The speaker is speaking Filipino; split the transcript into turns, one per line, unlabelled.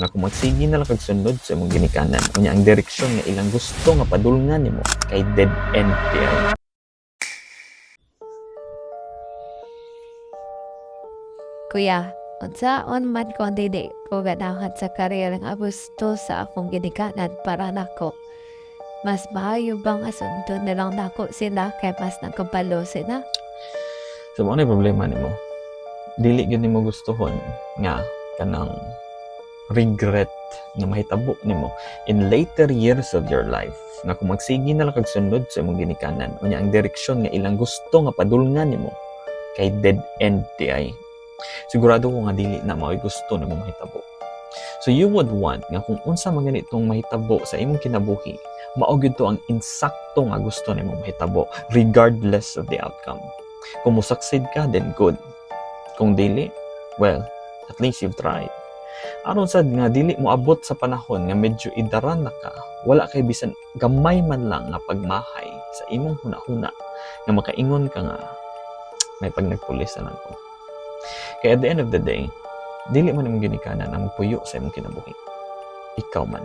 nga kung magsigi na lang kag sunod sa imong ginikanan unya ang direksyon nga ilang gusto nga padulngan nimo kay dead end diay.
Kuya, unsaon man ko dili ko ganahan sa karir nga gusto sa akong ginikanan para nako. Mas maayo bang asundon na lang nako sila kay mas nagkabalo sila?
So mo na problema nimo. Dili gyud nimo gustohon nga kanang regret na mahitabo nimo in later years of your life nga kung magsigi na lang kag sunod sa imong ginikanan unya ang direksyon nga ilang gusto nga padulngan nimo kay dead end diay. Sigurado ko nga dili na mao'y gusto nimo mahitabo. So you would want nga kung unsa man ganitong mahitabo sa imong kinabuhi, mao gyud to ang insakto nga gusto nimo mahitabo regardless of the outcome. Kung musaksid ka, then good. Kung dili, well, at least you've tried. Aron sad nga dili mo abot sa panahon nga medyo idaran na ka, wala kay bisan gamay man lang nga pagmahay sa imong hunahuna nga makaingon ka nga may pag nagpulis na lang ko. Kaya at the end of the day, dili man imong ginikanan ang puyo sa imong kinabuhi. Ikaw man.